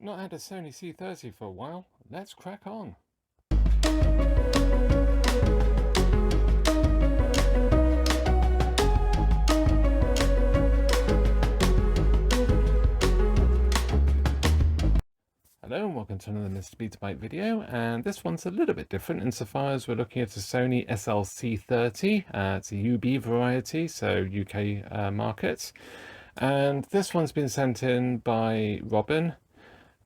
Not had a Sony C30 for a while. Let's crack on. Hello and welcome to another MrBetaByte video, and this one's a little bit different insofar as we're looking at a Sony SL-C30. It's a UB variety, so UK markets, and this one's been sent in by Robin.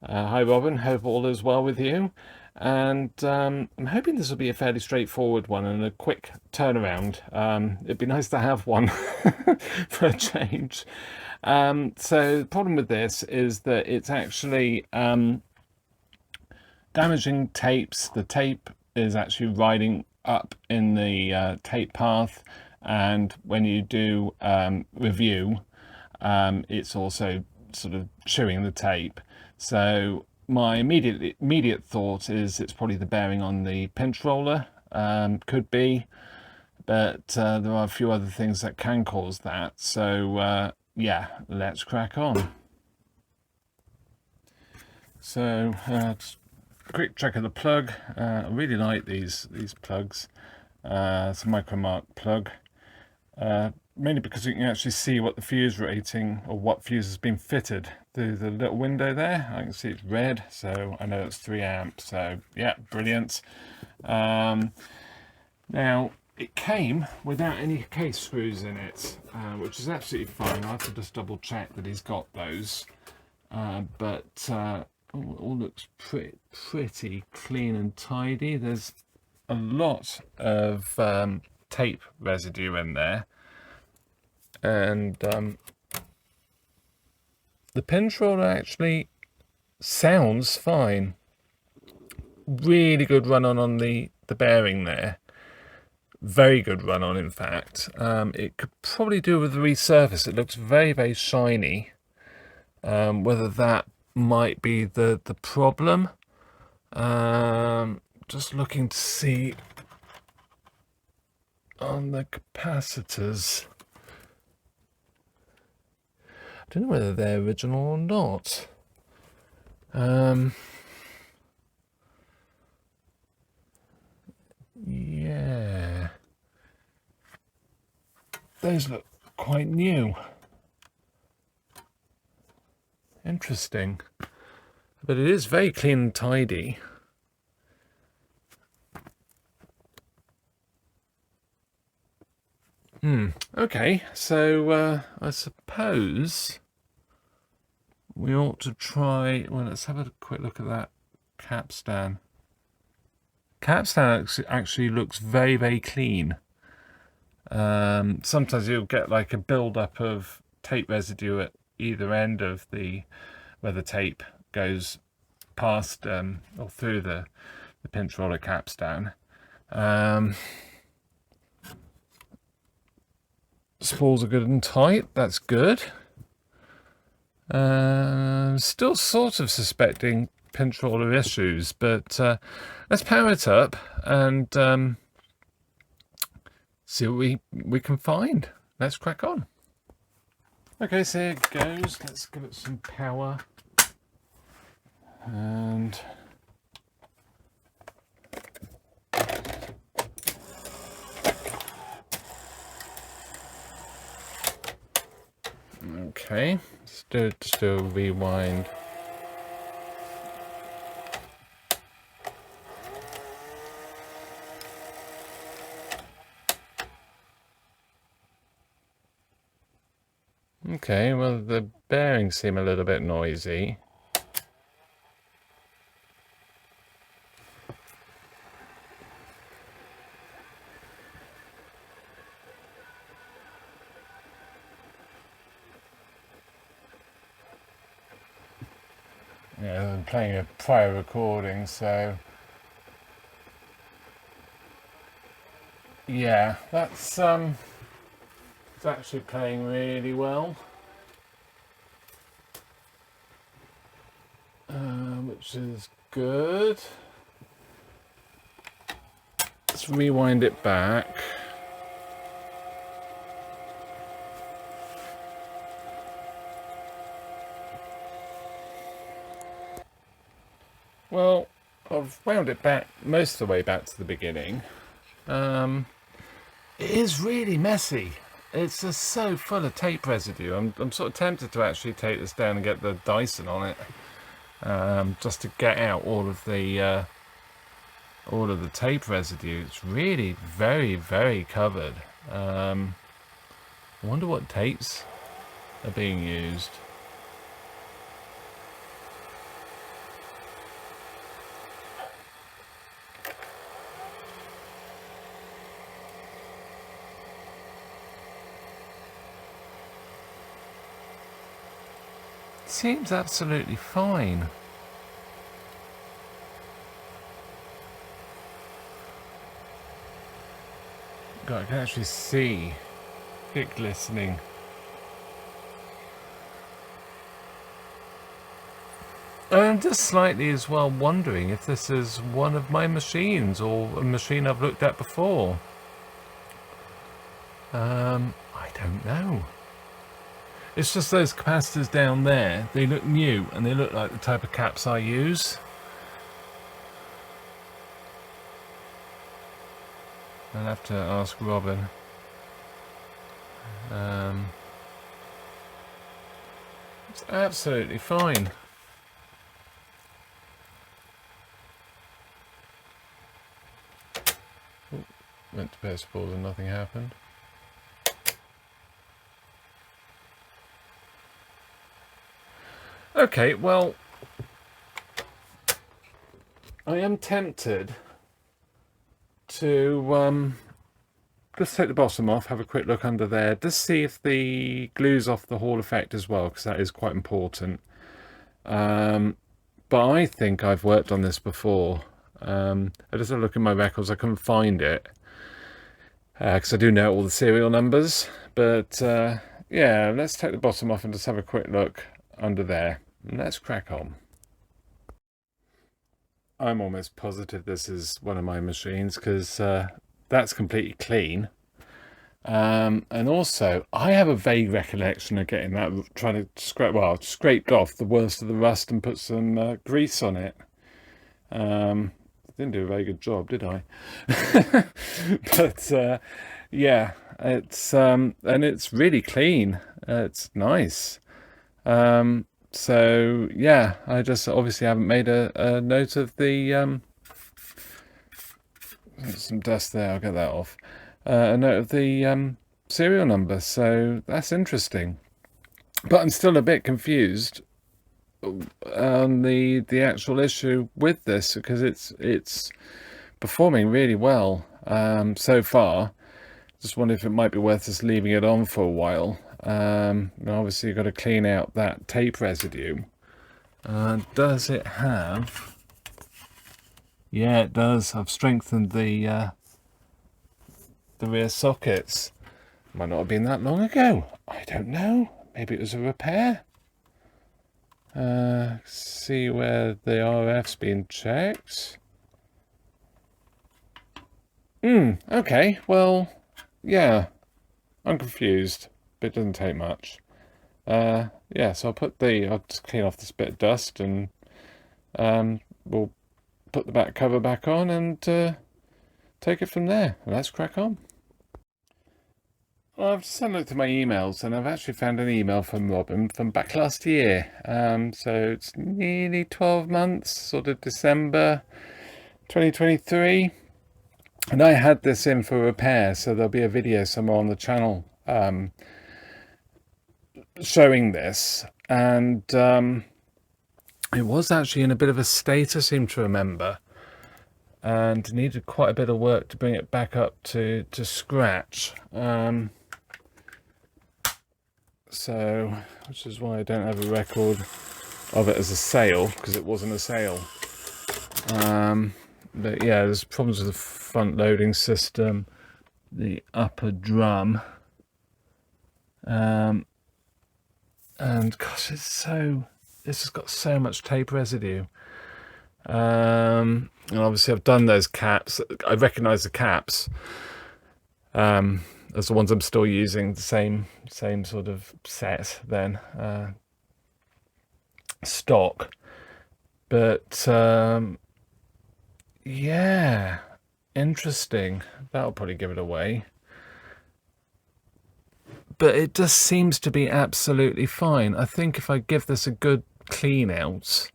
Hi Robin, hope all is well with you, and I'm hoping this will be a fairly straightforward one and a quick turnaround. It'd be nice to have one for a change. So the problem with this is that it's actually damaging tapes. The tape is actually riding up in the tape path, and when you do review, it's also sort of chewing the tape. So my immediate thought is it's probably the bearing on the pinch roller, could be, but there are a few other things that can cause that. So yeah, let's crack on. So quick check of the plug. I really like these plugs. It's a Micromark plug, mainly because you can actually see what the fuse rating or what fuse has been fitted through the little window there. I can see it's red, so I know it's 3 amps. So yeah, brilliant. Now it came without any case screws in it, which is absolutely fine. I have to just double check that he's got those, but it all looks pretty clean and tidy. There's a lot of tape residue in there, and the pinch roller actually sounds fine. Really good run on the bearing there. Very good run on, in fact. It could probably do with the resurface. It looks very shiny. Whether that might be the problem. Just looking to see on the capacitors. I don't know whether they're original or not. Yeah, those look quite new. Interesting, but it is very clean and tidy. Okay, so I suppose we ought to try, well, let's have a quick look at that capstan. Capstan actually looks very clean. Sometimes you'll get like a build-up of tape residue at either end of where the tape goes past or through the pinch roller capstan. Spools are good and tight. That's good. Still sort of suspecting pinch roller issues, but let's power it up and see what we can find. Let's crack on. Okay, so here it goes. Let's give it some power. And okay, still rewind. Okay, well, the bearings seem a little bit noisy. Yeah, I'm playing a prior recording, so yeah, that's it's actually playing really well, which is good. Let's rewind it back. Well, I've wound it back most of the way back to the beginning. It is really messy. It's just so full of tape residue. I'm sort of tempted to actually take this down and get the Dyson on it, just to get out all of the tape residue. It's really very, very covered. I wonder what tapes are being used. Seems absolutely fine. God, I can actually see it glistening. I'm just slightly as well wondering if this is one of my machines or a machine I've looked at before. I don't know. It's just those capacitors down there, they look new and they look like the type of caps I use. I'll have to ask Robin. It's absolutely fine. Ooh, went to press pause and nothing happened. Okay, well, I am tempted to just take the bottom off, have a quick look under there, just see if the glue's off the Hall effect as well, because that is quite important. But I think I've worked on this before. I just had a look in my records, I couldn't find it, because I do know all the serial numbers. But yeah, let's take the bottom off and just have a quick look under there. Let's crack on. I'm almost positive this is one of my machines, because that's completely clean. And also, I have a vague recollection of getting that, trying to scraped off the worst of the rust and put some grease on it. Didn't do a very good job, did I? But yeah, it's and it's really clean. It's nice. So yeah, I just obviously haven't made a note of the there's some dust there, I'll get that off. A note of the serial number, so that's interesting. But I'm still a bit confused on the actual issue with this, because it's performing really well so far. Just wonder if it might be worth just leaving it on for a while. Obviously you've got to clean out that tape residue. Does it have... Yeah, it does. I've strengthened the rear sockets. Might not have been that long ago. I don't know. Maybe it was a repair. See where the RF's been checked. Okay, well, yeah. I'm confused, but it doesn't take much. Yeah, so I'll just clean off this bit of dust, and we'll put the back cover back on and take it from there. Let's crack on. Well, I've just had a look at my emails, and I've actually found an email from Robin from back last year. So it's nearly 12 months, sort of December 2023. And I had this in for repair, so there'll be a video somewhere on the channel showing this. And it was actually in a bit of a state, I seem to remember, and needed quite a bit of work to bring it back up to scratch. So, which is why I don't have a record of it as a sale, because it wasn't a sale. But yeah, there's problems with the front loading system, the upper drum, and gosh, this has got so much tape residue. And obviously I've done those caps. I recognize the caps as the ones I'm still using, the same sort of set then, stock. But yeah, interesting. That'll probably give it away. But it just seems to be absolutely fine. I think if I give this a good clean out,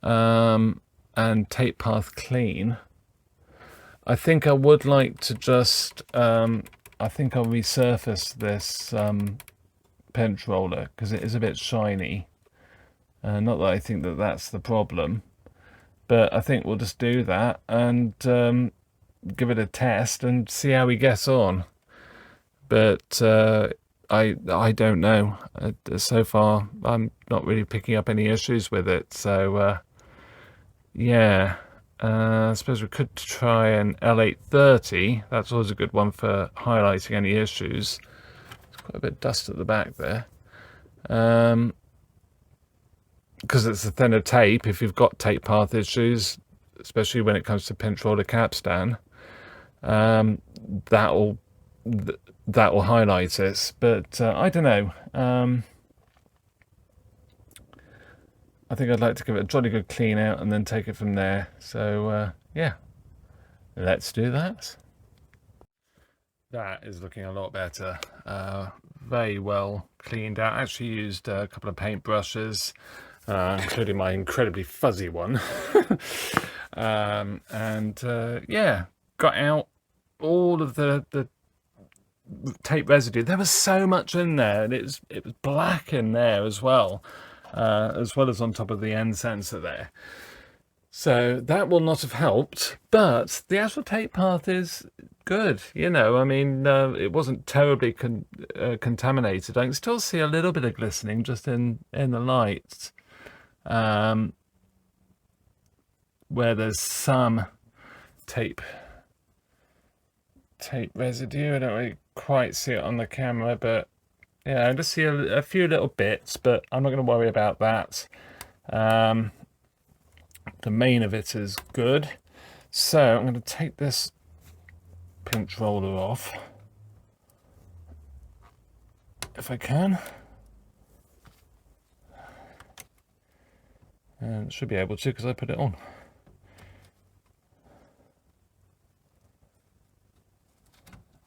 and tape path clean, I think I would like to just, I think I'll resurface this pinch roller because it is a bit shiny. Not that I think that that's the problem, but I think we'll just do that and give it a test and see how we get on. But I don't know. So far, I'm not really picking up any issues with it. So yeah, I suppose we could try an L-30. That's always a good one for highlighting any issues. There's quite a bit of dust at the back there. Because it's a thinner tape, if you've got tape path issues, especially when it comes to pinch roller capstan, that will highlight it. But I don't know. I think I'd like to give it a jolly good clean out and then take it from there. So yeah, let's do that. That is looking a lot better. Very well cleaned out. I actually used a couple of paint brushes, including my incredibly fuzzy one. Yeah, got out all of the tape residue. There was so much in there, and it was black in there as well as on top of the end sensor there. So that will not have helped, but the actual tape path is good. You know, I mean, it wasn't terribly contaminated. I can still see a little bit of glistening just in the lights, where there's some tape residue. I don't really quite see it on the camera, but yeah, I just see a few little bits, but I'm not going to worry about that. The main of it is good. So I'm going to take this pinch roller off, if I can. And should be able to because I put it on.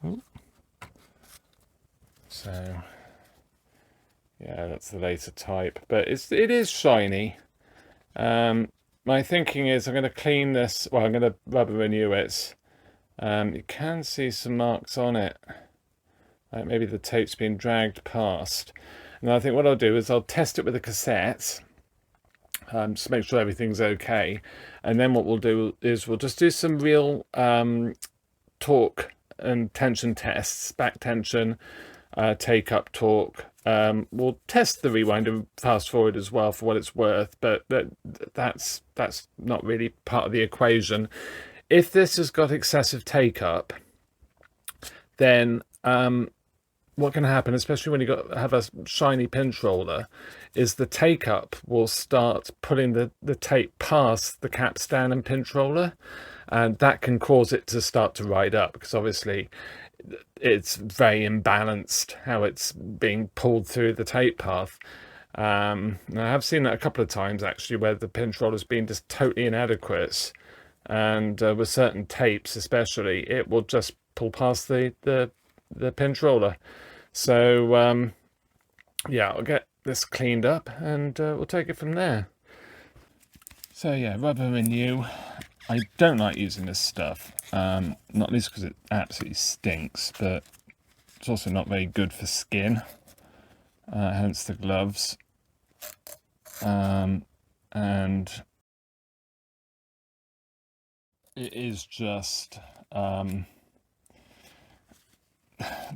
Ooh. So yeah, that's the later type, but it is shiny. My thinking is I'm going to clean this. Well, I'm going to rubber renew it. You can see some marks on it, like maybe the tape's been dragged past. And I think what I'll do is I'll test it with a cassette, just to make sure everything's okay. And then what we'll do is we'll just do some real torque and tension tests, back tension, take up torque. We'll test the rewind and fast forward as well for what it's worth, but that's not really part of the equation. If this has got excessive take up, then what can happen, especially when you have a shiny pinch roller, is the take up will start pulling the tape past the capstan and pinch roller, and that can cause it to start to ride up, because obviously it's very imbalanced how it's being pulled through the tape path. I have seen that a couple of times actually, where the pinch roller's been just totally inadequate, and with certain tapes especially, it will just pull past the pinch roller. So yeah, I'll get this cleaned up and we'll take it from there. So yeah, rubber renew. I don't like using this stuff, not least because it absolutely stinks, but it's also not very good for skin, hence the gloves. And it is just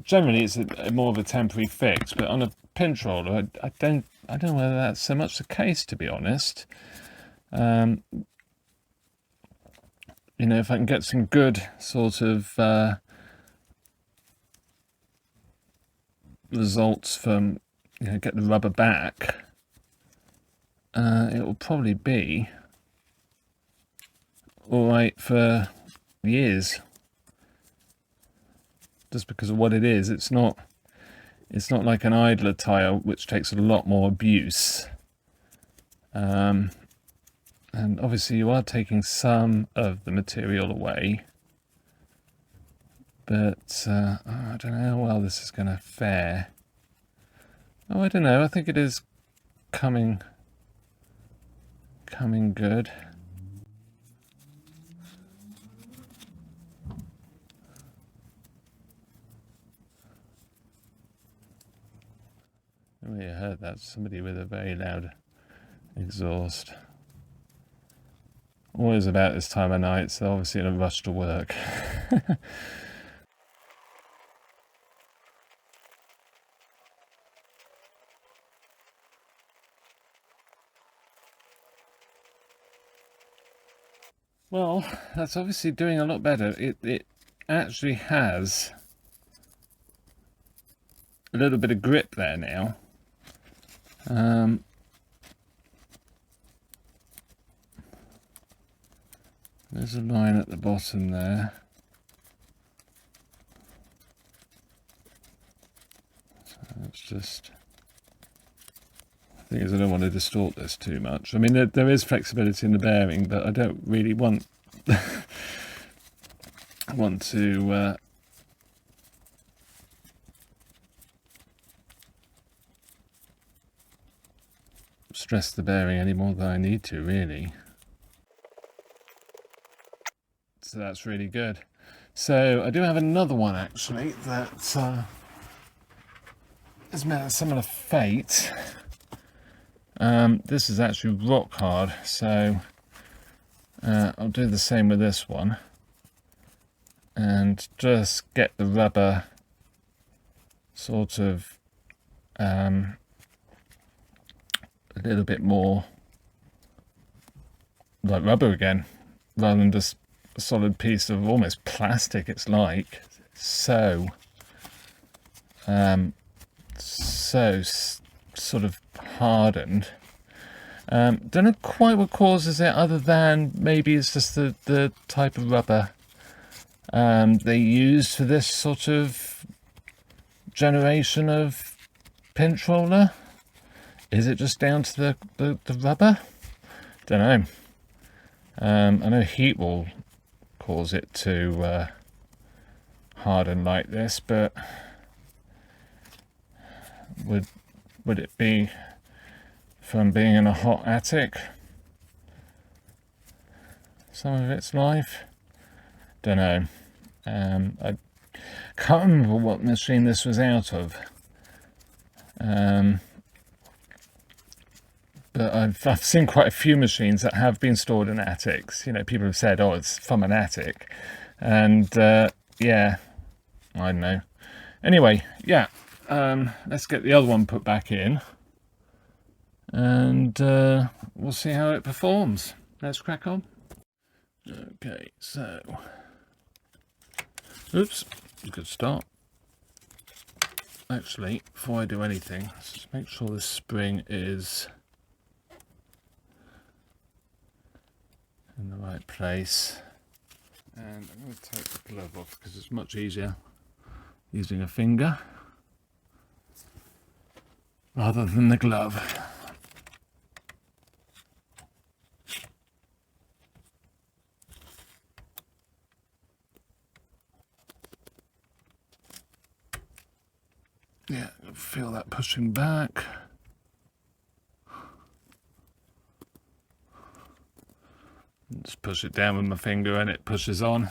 generally it's more of a temporary fix, but on a pinch roller I don't know whether that's so much the case, to be honest. You know, if I can get some good sort of results from, you know, get the rubber back, it will probably be all right for years, just because of what it is. It's not like an idler tire, which takes a lot more abuse. And obviously you are taking some of the material away, but I don't know how well this is going to fare. Oh, I don't know, I think it is coming good. Oh, you heard that, somebody with a very loud exhaust. Always about this time of night, so obviously in a rush to work. Well, that's obviously doing a lot better. It actually has a little bit of grip there now. There's a line at the bottom there. So it's just... The thing is, I don't want to distort this too much. I mean, there is flexibility in the bearing, but I don't really want to stress the bearing any more than I need to, really. So that's really good. So I do have another one actually that has met a similar fate. This is actually rock hard, so I'll do the same with this one and just get the rubber sort of a little bit more like rubber again, rather than just a solid piece of almost plastic. It's like so sort of hardened. Don't know quite what causes it, other than maybe it's just the type of rubber they use for this sort of generation of pinch roller. Is it just down to the rubber? Don't know. I know heat will cause it to harden like this, but would it be from being in a hot attic some of its life? Don't know. I can't remember what machine this was out of, but I've seen quite a few machines that have been stored in attics. You know, people have said, oh, it's from an attic, and yeah, I don't know. Anyway, yeah, let's get the other one put back in, and we'll see how it performs. Let's crack on. Okay, so, oops, good start. Actually, before I do anything, let's just make sure this spring is in the right place. And I'm going to take the glove off because it's much easier using a finger rather than the glove. Yeah, feel that pushing back. Just push it down with my finger and it pushes on.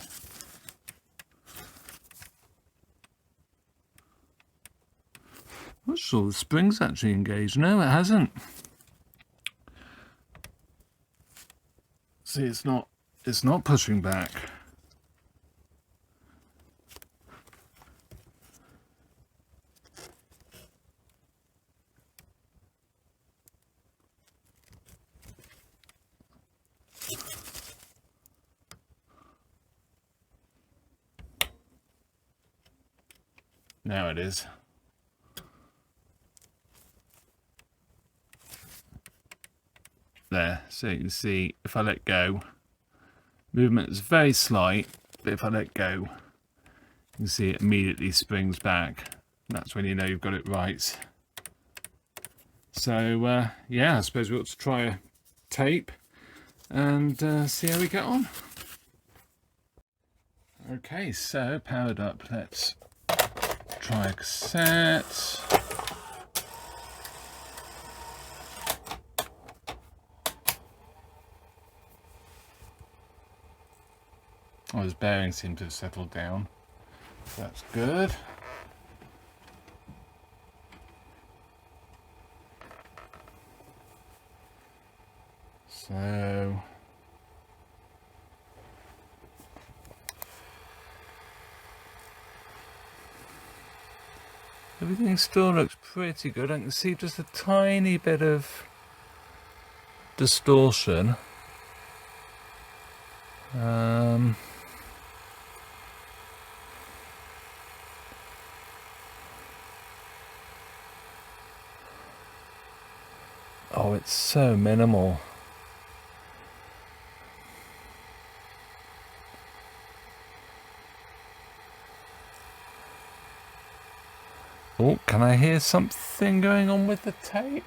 I'm not sure the spring's actually engaged. No, it hasn't. See, it's not pushing back. Now it is. There, so you can see if I let go, movement is very slight, but if I let go, you can see it immediately springs back. That's when you know you've got it right. So yeah, I suppose we ought to try a tape and see how we get on. Okay, so powered up, let's try a cassette. Oh, his bearings seem to have settled down. So that's good. So everything still looks pretty good. I can see just a tiny bit of distortion. Oh, it's so minimal. Oh, can I hear something going on with the tape?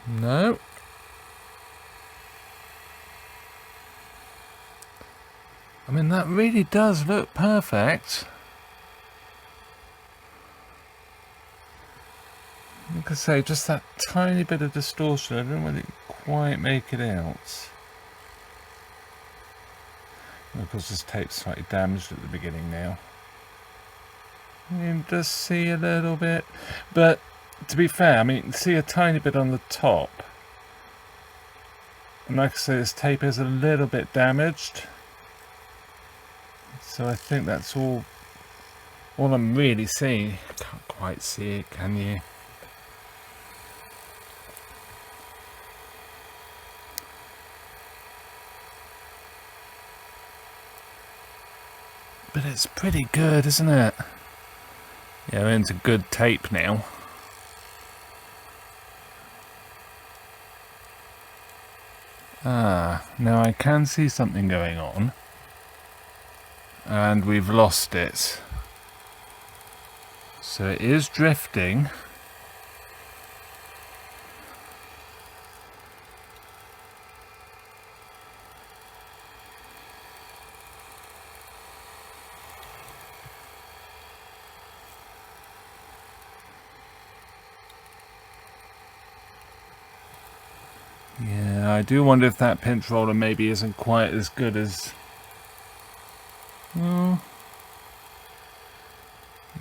No. I mean, that really does look perfect. Like I say, just that tiny bit of distortion. I don't really quite make it out. Of course, this tape's slightly damaged at the beginning now. You can just see a little bit. But to be fair, I mean, you can see a tiny bit on the top. And like I say, this tape is a little bit damaged. So I think that's all I'm really seeing. Can't quite see it, can you? But it's pretty good, isn't it? Yeah, we're into good tape now. Ah, now I can see something going on. And we've lost it. So it is drifting. Yeah, I do wonder if that pinch roller maybe isn't quite as good as... Well,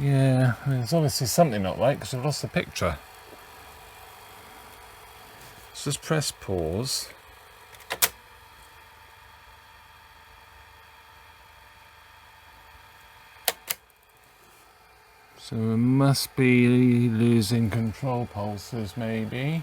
yeah, there's obviously something not right because I've lost the picture. Let's just press pause. So we must be losing control pulses maybe.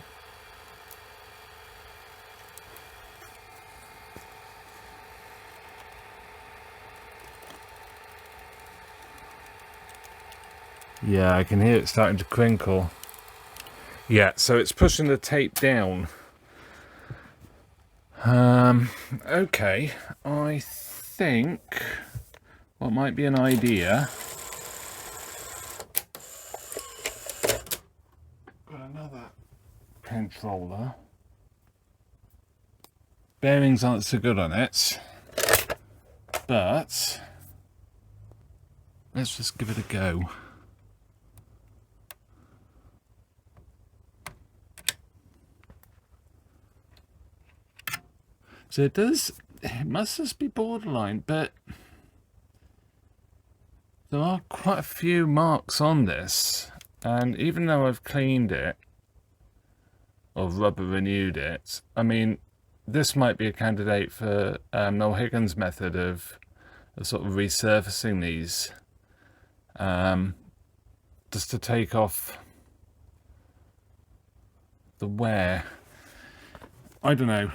Yeah, I can hear it starting to crinkle. Yeah, so it's pushing the tape down. Okay, I think what might be an idea. Got another pinch roller. Bearings aren't so good on it, but let's just give it a go. So it must just be borderline, but there are quite a few marks on this, and even though I've cleaned it or rubber renewed it, I mean, this might be a candidate for Noel Higgins' method of sort of resurfacing these, just to take off the wear. I don't know.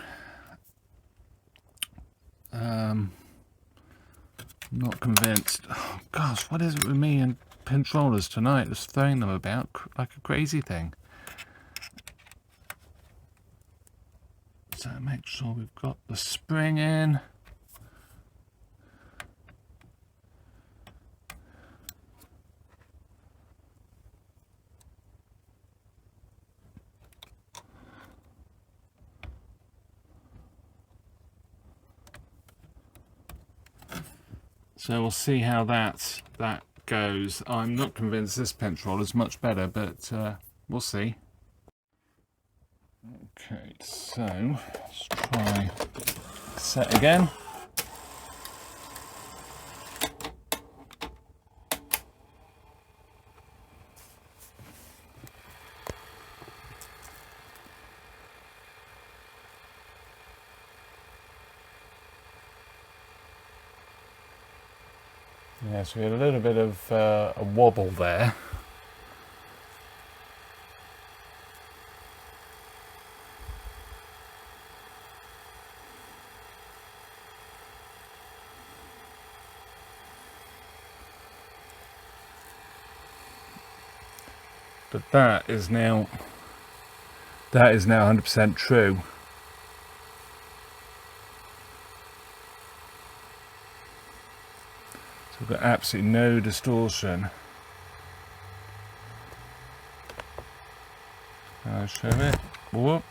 Not convinced. Oh gosh, what is it with me and pinch rollers tonight? Just throwing them about like a crazy thing. So make sure we've got the spring in. So we'll see how that goes. I'm not convinced this pinch roller is much better, but we'll see. Okay, so let's try set again. Yeah, so we had a little bit of a wobble there. But that is now 100% true. So we've got absolutely no distortion. I'll show it. Whoop.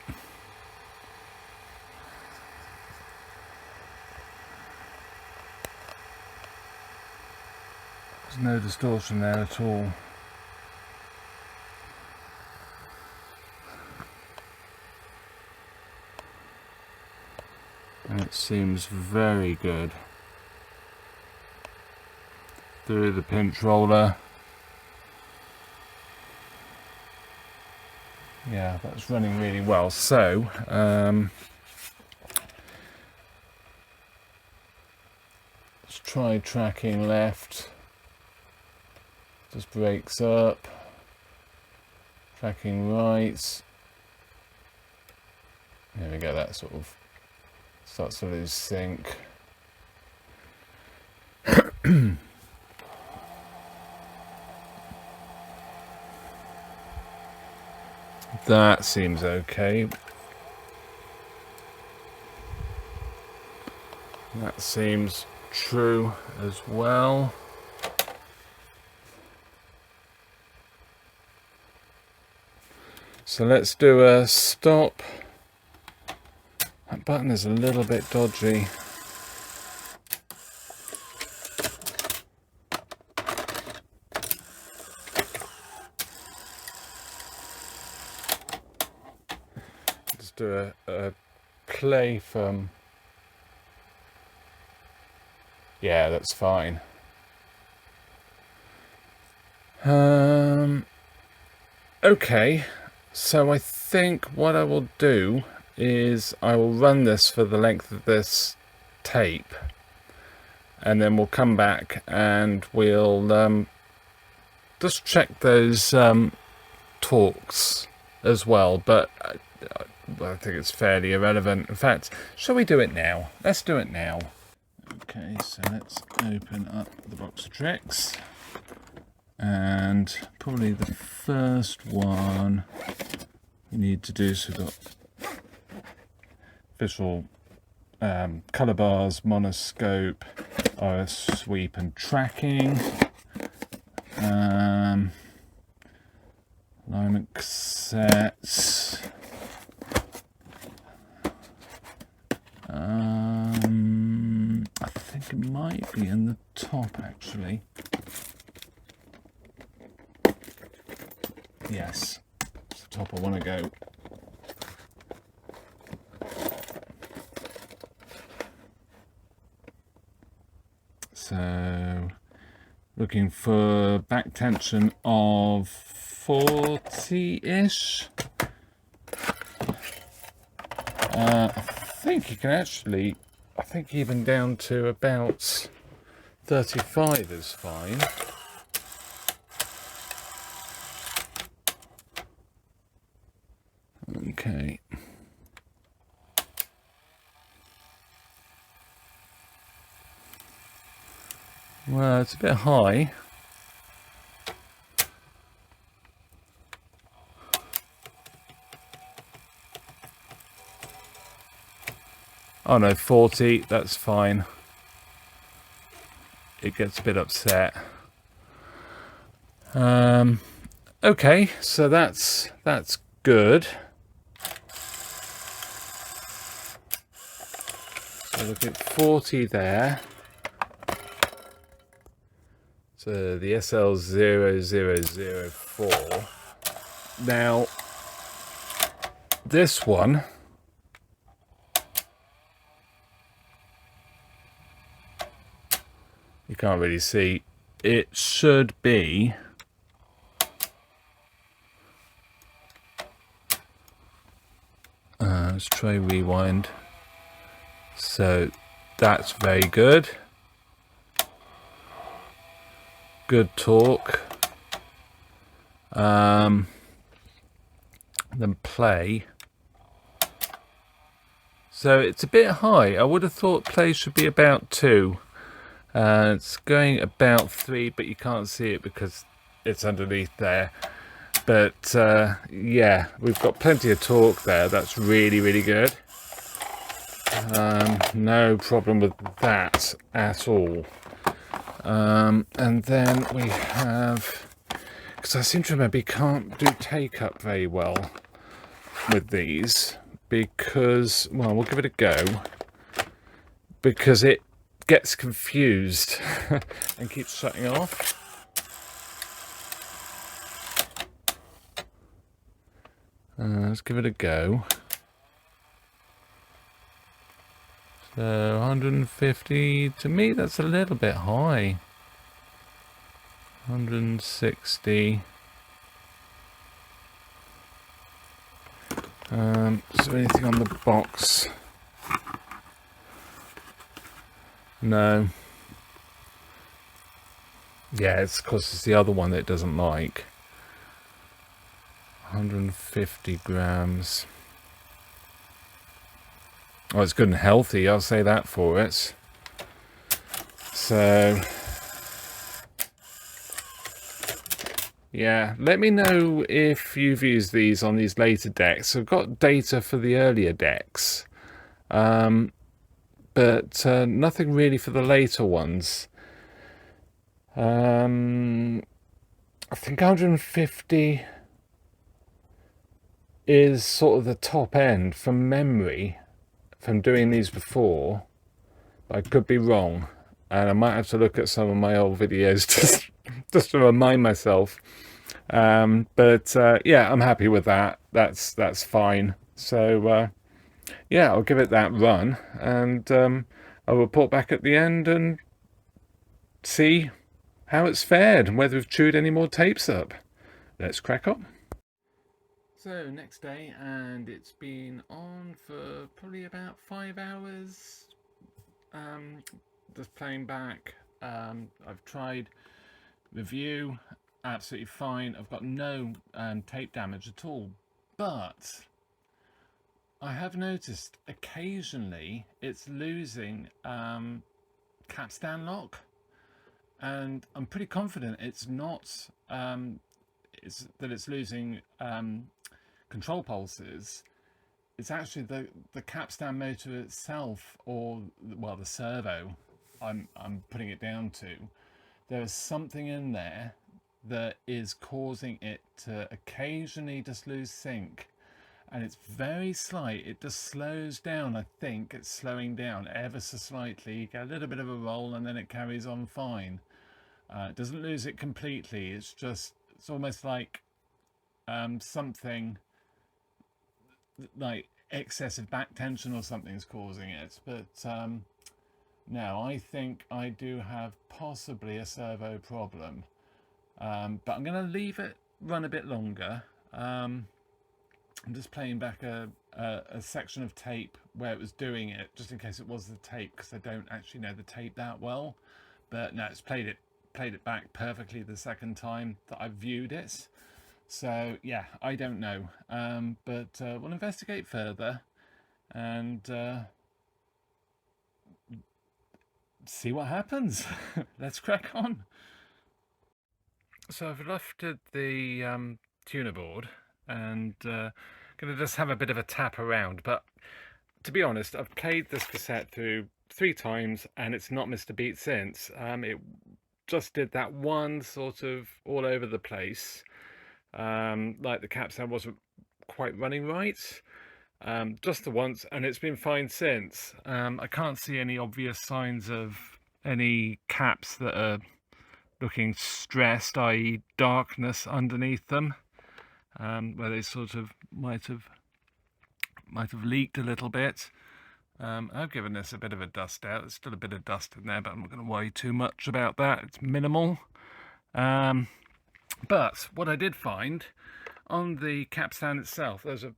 There's no distortion there at all. And it seems very good. Through the pinch roller. Yeah, that's running really well. So, let's try tracking left. Just breaks up. Tracking right. There we go, that sort of starts to lose sync. That seems okay. That seems true as well. So let's do a stop. That button is a little bit dodgy. Let's do a play from... Yeah, that's fine. Okay, so I think what I will do is I will run this for the length of this tape, and then we'll come back and we'll just check those torques as well, but I think it's fairly irrelevant. In fact, shall we do it now? Let's do it now. Okay, so let's open up the box of tricks, and probably the first one we need to do, so we've got visual color bars, monoscope, RF sweep and tracking, alignment cassettes, I think it might be in the top actually. Yes, it's the top I want to go. So, looking for back tension of 40-ish. I think you can actually, I think even down to about 35 is fine. Okay. Well, it's a bit high. Oh no, 40, that's fine. It gets a bit upset. Okay, so that's good. So look at 40 there. So the SL-C3004. Now, this one, you can't really see. It should be let's try rewind. So that's very good. Good torque. Then play. So it's a bit high. I would have thought play should be about 2. It's going about 3, but you can't see it because it's underneath there. But yeah, we've got plenty of torque there. That's really, really good. No problem with that at all. And then we have, because I seem to remember you can't do take up very well with these because, well, we'll give it a go, because it gets confused and keeps shutting off. Let's give it a go. So 150, to me that's a little bit high. 160. Is there anything on the box? No. Yeah, it's because it's the other one that it doesn't like. 150 grams. Oh, it's good and healthy, I'll say that for it. So, yeah, let me know if you've used these on these later decks. I've got data for the earlier decks, but nothing really for the later ones. I think 150 is sort of the top end from memory, from doing these before. I could be wrong, and I might have to look at some of my old videos just to remind myself. But yeah, I'm happy with that. That's fine. So yeah, I'll give it that run, and I'll report back at the end and see how it's fared and whether we've chewed any more tapes up. Let's crack on. So next day, and it's been on for probably about 5 hours. Just playing back. I've tried review, absolutely fine. I've got no tape damage at all, but I have noticed occasionally it's losing capstan lock, and I'm pretty confident it's not it's losing control pulses. It's actually the capstan motor itself, or well, the servo I'm putting it down to. There is something in there that is causing it to occasionally just lose sync, and it's very slight. It just slows down. I think it's slowing down ever so slightly. You get a little bit of a roll and then it carries on fine. It doesn't lose it completely. It's almost like something like excessive back tension or something is causing it. But no, I think I do have possibly a servo problem, but I'm going to leave it run a bit longer. I'm just playing back a section of tape where it was doing it, just in case it was the tape, because I don't actually know the tape that well. But no, it's played it back perfectly the second time that I viewed it. So yeah, I don't know, but we'll investigate further and see what happens. Let's crack on. So I've lifted the tuner board and going to just have a bit of a tap around, but to be honest, I've played this cassette through 3 times and it's not missed a beat since. It just did that one sort of all over the place, like the capstan wasn't quite running right, just the once, and it's been fine since. I can't see any obvious signs of any caps that are looking stressed, i.e. darkness underneath them, where they sort of might have leaked a little bit. I've given this a bit of a dust out. There's still a bit of dust in there, but I'm not going to worry too much about that. It's minimal. But what I did find on the capstan itself, there's a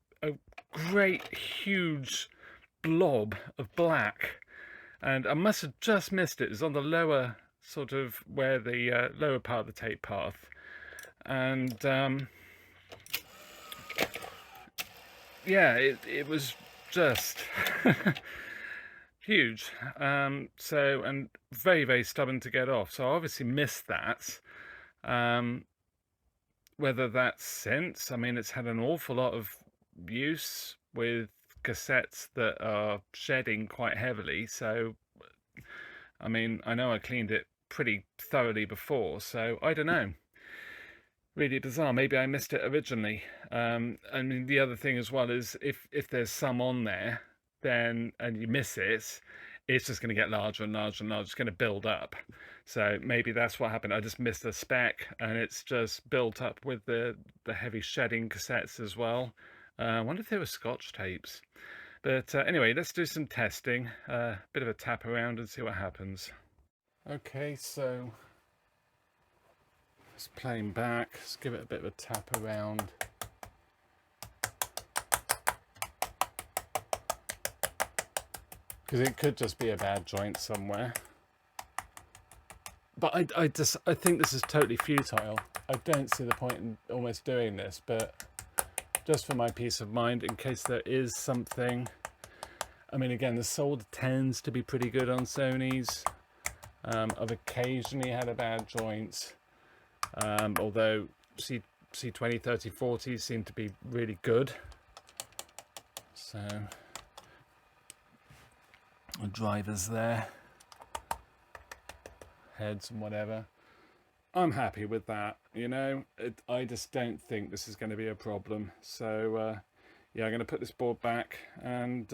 great huge blob of black, and I must have just missed it. It's on the lower, sort of where the lower part of the tape path, and yeah, it was just huge. So, and very, very stubborn to get off. So I obviously missed that. Whether that's since, I mean, it's had an awful lot of use with cassettes that are shedding quite heavily. So, I mean, I know I cleaned it pretty thoroughly before, so I don't know. Really bizarre. Maybe I missed it originally. I mean, the other thing as well is if there's some on there, then and you miss it, it's just going to get larger and larger and larger. It's going to build up. So maybe that's what happened. I just missed a spec, and it's just built up with the heavy shedding cassettes as well. I wonder if they were Scotch tapes. But anyway, let's do some testing. Bit of a tap around and see what happens. Okay, so it's playing back. Let's give it a bit of a tap around. Because it could just be a bad joint somewhere. But I think this is totally futile. I don't see the point in almost doing this, but just for my peace of mind, in case there is something. I mean, again, the solder tends to be pretty good on Sony's. I've occasionally had a bad joint, although C20, 30, 40 seem to be really good. So the drivers there, heads and whatever. I'm happy with that, you know. I just don't think this is going to be a problem. So yeah, I'm going to put this board back and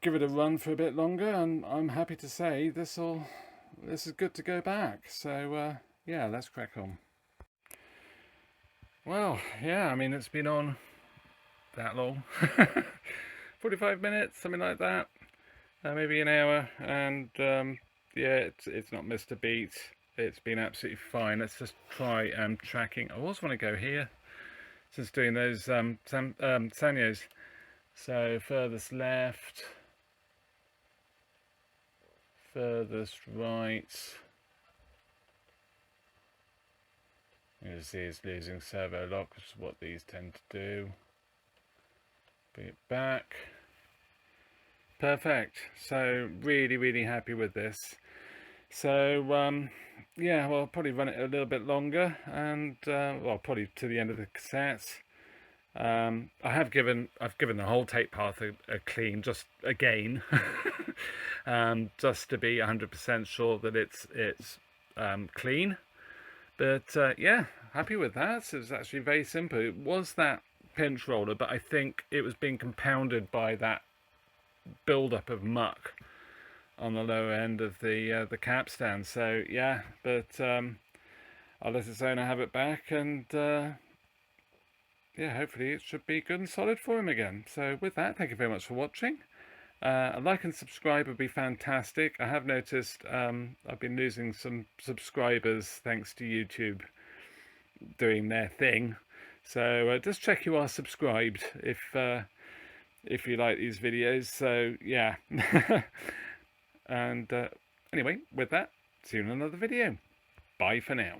give it a run for a bit longer, and I'm happy to say this is good to go back. So yeah, let's crack on. Well, yeah, I mean, it's been on that long. 45 minutes, something like that, maybe an hour, and yeah, it's not missed a beat. It's been absolutely fine. Let's just try tracking. I always want to go here since doing those Sanyos. So furthest left, furthest right. You see it's losing servo lock, which is what these tend to do. Bring it back. Perfect. So really happy with this. So yeah, well, I'll probably run it a little bit longer, and well, probably to the end of the cassette. I've given the whole tape path a clean, just again, just to be 100% sure that it's clean. But yeah, happy with that. It was actually very simple. It was that pinch roller, but I think it was being compounded by that build-up of muck on the lower end of the capstan. So yeah, but I'll let its owner have it back, and yeah, hopefully it should be good and solid for him again. So with that, thank you very much for watching. A like and subscribe would be fantastic. I have noticed I've been losing some subscribers thanks to YouTube doing their thing. So just check you are subscribed if you like these videos. So yeah. And anyway, with that, see you in another video. Bye for now.